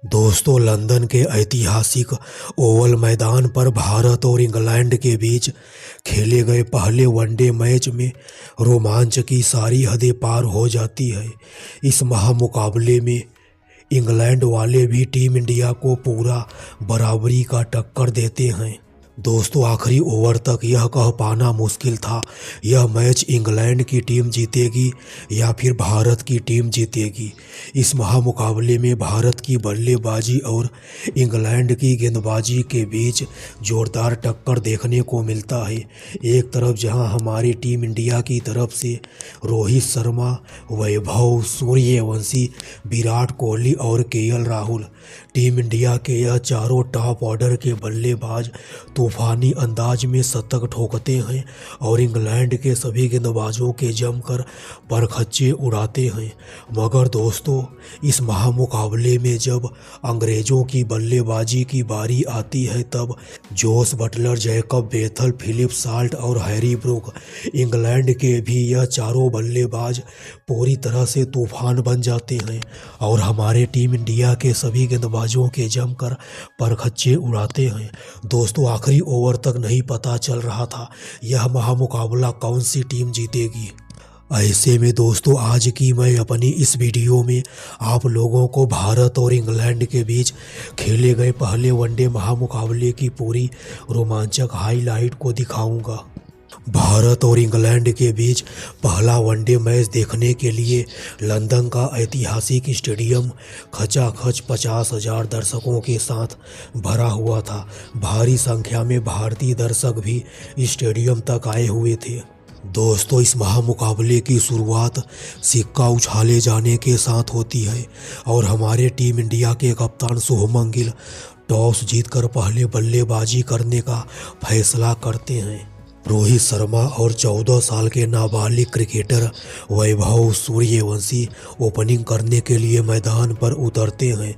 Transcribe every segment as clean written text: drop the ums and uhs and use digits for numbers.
दोस्तों, लंदन के ऐतिहासिक ओवल मैदान पर भारत और इंग्लैंड के बीच खेले गए पहले वनडे मैच में रोमांच की सारी हदें पार हो जाती है। इस महामुकाबले में इंग्लैंड वाले भी टीम इंडिया को पूरा बराबरी का टक्कर देते हैं। दोस्तों, आखिरी ओवर तक यह कह पाना मुश्किल था यह मैच इंग्लैंड की टीम जीतेगी या फिर भारत की टीम जीतेगी। इस महामुकाबले में भारत की बल्लेबाजी और इंग्लैंड की गेंदबाजी के बीच जोरदार टक्कर देखने को मिलता है। एक तरफ जहां हमारी टीम इंडिया की तरफ से रोहित शर्मा, वैभव सूर्यवंशी, विराट कोहली और केएल राहुल, टीम इंडिया के यह चारों टॉप ऑर्डर के बल्लेबाज तूफानी अंदाज में शतक ठोकते हैं और इंग्लैंड के सभी गेंदबाजों के जमकर परखच्चे उड़ाते हैं। मगर दोस्तों, इस महामुकाबले में जब अंग्रेज़ों की बल्लेबाजी की बारी आती है तब Jos Buttler, Jacob Bethell, Philip Salt और हैरी ब्रूक, इंग्लैंड के भी यह चारों बल्लेबाज पूरी तरह से तूफान बन जाते हैं और हमारे टीम इंडिया के सभी गेंदबाजों के जमकर परखच्चे उड़ाते हैं। दोस्तों, आखिरी ओवर तक नहीं पता चल रहा था यह महामुकाबला कौन सी टीम जीतेगी। ऐसे में दोस्तों, आज की मैं अपनी इस वीडियो में आप लोगों को भारत और इंग्लैंड के बीच खेले गए पहले वनडे महामुकाबले की पूरी रोमांचक हाईलाइट को दिखाऊंगा। भारत और इंग्लैंड के बीच पहला वनडे मैच देखने के लिए लंदन का ऐतिहासिक स्टेडियम खचाखच 50,000 दर्शकों के साथ भरा हुआ था। भारी संख्या में भारतीय दर्शक भी स्टेडियम तक आए हुए थे। दोस्तों, इस महामुकाबले की शुरुआत सिक्का उछाले जाने के साथ होती है और हमारे टीम इंडिया के कप्तान शुभमन गिल टॉस जीतकर पहले बल्लेबाजी करने का फैसला करते हैं। रोहित शर्मा और 14 साल के नाबालिग क्रिकेटर वैभव सूर्यवंशी ओपनिंग करने के लिए मैदान पर उतरते हैं।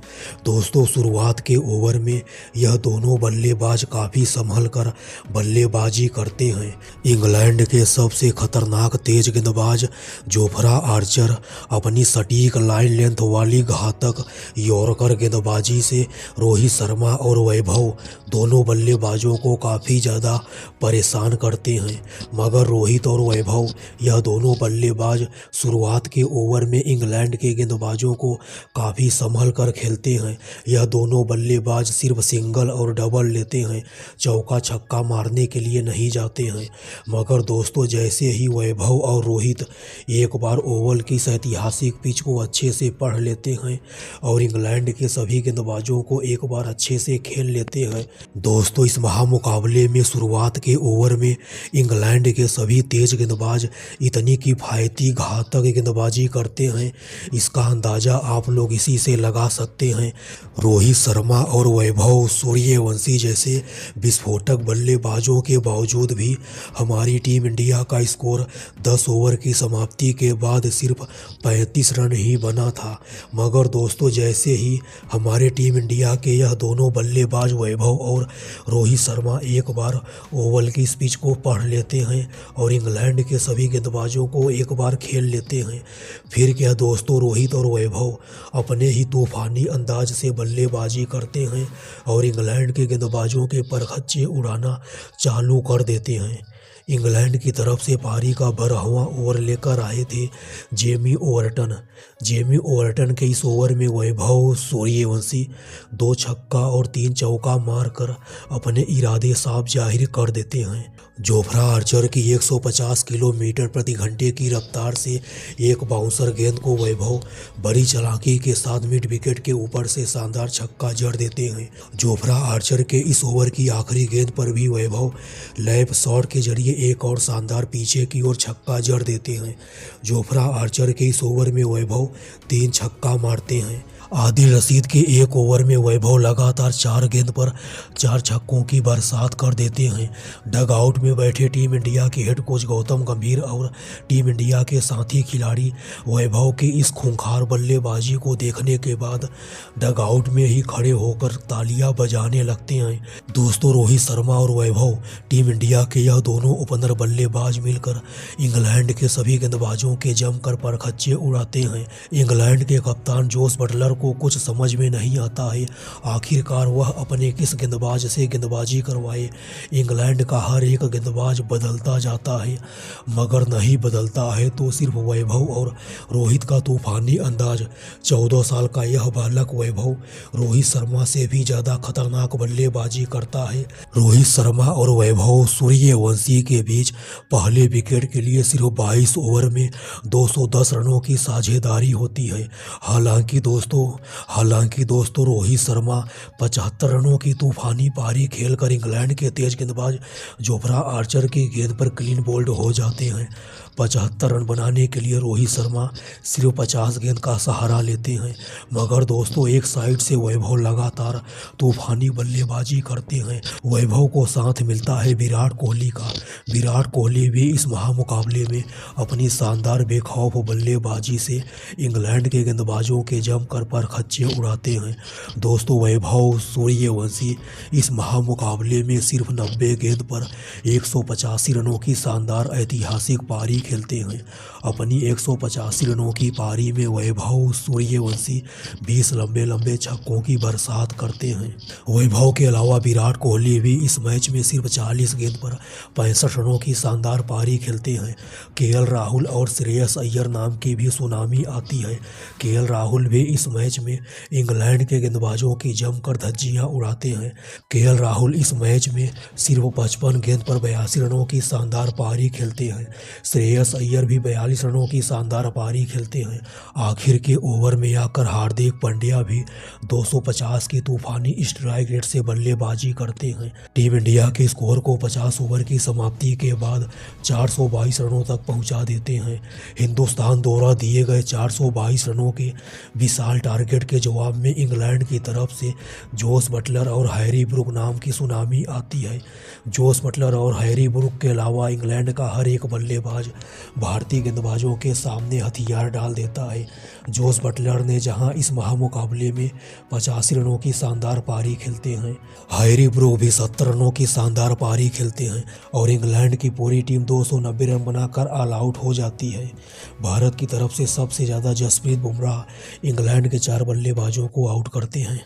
दोस्तों, शुरुआत के ओवर में यह दोनों बल्लेबाज काफ़ी संभल कर बल्लेबाजी करते हैं। इंग्लैंड के सबसे खतरनाक तेज गेंदबाज जोफ्रा आर्चर अपनी सटीक लाइन लेंथ वाली घातक यॉर्कर गेंदबाजी से रोहित शर्मा और वैभव दोनों बल्लेबाजों को काफ़ी ज़्यादा परेशान करते हैं। मगर रोहित और वैभव यह दोनों बल्लेबाज शुरुआत के ओवर में इंग्लैंड के गेंदबाजों को काफ़ी संभल कर खेलते हैं। यह दोनों बल्लेबाज सिर्फ सिंगल और डबल लेते हैं, चौका छक्का मारने के लिए नहीं जाते हैं। मगर दोस्तों, जैसे ही वैभव और रोहित एक बार ओवल की इस ऐतिहासिक पिच को अच्छे से पढ़ लेते हैं और इंग्लैंड के सभी गेंदबाजों को एक बार अच्छे से खेल लेते हैं। दोस्तों, इस महामुकाबले में शुरुआत के ओवर में इंग्लैंड के सभी तेज गेंदबाज इतनी किफ़ायती घातक गेंदबाजी करते हैं, इसका अंदाज़ा आप लोग इसी से लगा सकते हैं। रोहित शर्मा और वैभव सूर्यवंशी जैसे विस्फोटक बल्लेबाजों के बावजूद भी हमारी टीम इंडिया का स्कोर 10 ओवर की समाप्ति के बाद सिर्फ 35 रन ही बना था। मगर दोस्तों, जैसे ही हमारे टीम इंडिया के यह दोनों बल्लेबाज वैभव और रोहित शर्मा एक बार ओवल की पिच को पढ़ लेते हैं और इंग्लैंड के सभी गेंदबाजों को एक बार खेल लेते हैं, फिर क्या दोस्तों, रोहित और वैभव अपने ही तूफानी अंदाज से बल्लेबाजी करते हैं और इंग्लैंड के गेंदबाजों के परखच्चे उड़ाना चालू कर देते हैं। इंग्लैंड की तरफ से पारी का 12वां ओवर लेकर आए थे जेमी ओवरटन के इस ओवर में वैभव सूर्यवंशी 2 छक्का और 3 चौका मारकर अपने इरादे साफ जाहिर कर देते हैं। जोफ्रा आर्चर की 150 किलोमीटर प्रति घंटे की रफ्तार से एक बाउंसर गेंद को वैभव बड़ी चालाकी के साथ मिड विकेट के ऊपर से शानदार छक्का जड़ देते हैं। जोफ्रा आर्चर के इस ओवर की आखिरी गेंद पर भी वैभव लैप शॉट के जरिए एक और शानदार पीछे की ओर छक्का जड़ देते हैं। जोफ्रा आर्चर के इस ओवर में वैभव 3 छक्का मारते हैं। आदिल रशीद के एक ओवर में वैभव लगातार 4 गेंद पर 4 छक्कों की बरसात कर देते हैं। डग आउट में बैठे टीम इंडिया के हेड कोच गौतम गंभीर और टीम इंडिया के साथी खिलाड़ी वैभव की इस खूंखार बल्लेबाजी को देखने के बाद डग आउट में ही खड़े होकर तालियां बजाने लगते हैं। दोस्तों, रोहित शर्मा और वैभव टीम इंडिया के यह दोनों ओपनर बल्लेबाज मिलकर इंग्लैंड के सभी गेंदबाजों के जमकर परखच्चे उड़ाते हैं। इंग्लैंड के कप्तान जोस बटलर को कुछ समझ में नहीं आता है आखिरकार वह अपने किस गेंदबाज से गेंदबाजी करवाए। इंग्लैंड का हर एक गेंदबाज बदलता जाता है, मगर नहीं बदलता है तो सिर्फ वैभव और रोहित का तूफानी अंदाज। 14 साल का यह बालक वैभव रोहित शर्मा से भी ज़्यादा खतरनाक बल्लेबाजी करता है। रोहित शर्मा और वैभव सूर्यवंशी के बीच पहले विकेट के लिए सिर्फ 22 ओवर में 210 रनों की साझेदारी होती है। हालांकि दोस्तों रोहित शर्मा 75 रनों की तूफानी पारी खेलकर इंग्लैंड के तेज गेंदबाज जोफ्रा आर्चर की गेंद पर क्लीन बोल्ड हो जाते हैं। 75 रन बनाने के लिए रोहित शर्मा सिर्फ 50 गेंद का सहारा लेते हैं। मगर दोस्तों एक साइड से वैभव लगातार तूफानी बल्लेबाजी करते हैं। वैभव को साथ मिलता है विराट कोहली का। विराट कोहली भी इस महामुकाबले में अपनी शानदार बेखौफ बल्लेबाजी से इंग्लैंड के गेंदबाजों के जमकर पर खच्चे उड़ाते हैं। दोस्तों वैभव सूर्यवंशी इस महामुकाबले में सिर्फ 90 गेंद पर 185 रनों की शानदार ऐतिहासिक पारी खेलते हैं। अपनी 185 रनों की पारी में वैभव सूर्यवंशी 20 लंबे लंबे छक्कों की बरसात करते हैं। वैभव के अलावा विराट कोहली भी इस मैच में सिर्फ 40 गेंद पर 65 रनों की शानदार पारी खेलते हैं। केएल राहुल और श्रेयस अय्यर नाम की भी सुनामी आती है। केएल राहुल भी इस मैच में इंग्लैंड के गेंदबाजों की जमकर धज्जियां उड़ाते हैं। केएल राहुल इस मैच में सिर्फ 55 गेंद पर 82 रनों की शानदार पारी खेलते हैं। श्रेयस अय्यर भी 42 रनों की शानदार पारी खेलते हैं। आखिर के ओवर में आकर हार्दिक पांड्या भी 250 की तूफानी स्ट्राइक रेट से बल्लेबाजी करते हैं। टीम इंडिया के स्कोर को 50 ओवर की समाप्ति के बाद 422 रनों तक पहुंचा देते हैं। हिंदुस्तान द्वारा दिए गए 422 रनों के विशाल टारगेट के जवाब में इंग्लैंड की तरफ से जोस बटलर और हैरी ब्रूक नाम की सुनामी आती है। जोस बटलर और हैरी ब्रूक के अलावा इंग्लैंड का हर एक बल्लेबाज भारतीय गेंदबाजों के सामने हथियार डाल देता है। जोस बटलर ने जहां इस महामुकाबले में 85 रनों की शानदार पारी खेलते हैं, हैरी ब्रूक भी 70 रनों की शानदार पारी खेलते हैं और इंग्लैंड की पूरी टीम 290 रन बनाकर ऑल आउट हो जाती है। भारत की तरफ से सबसे ज़्यादा जसप्रीत बुमराह इंग्लैंड के 4 बल्लेबाजों को आउट करते हैं।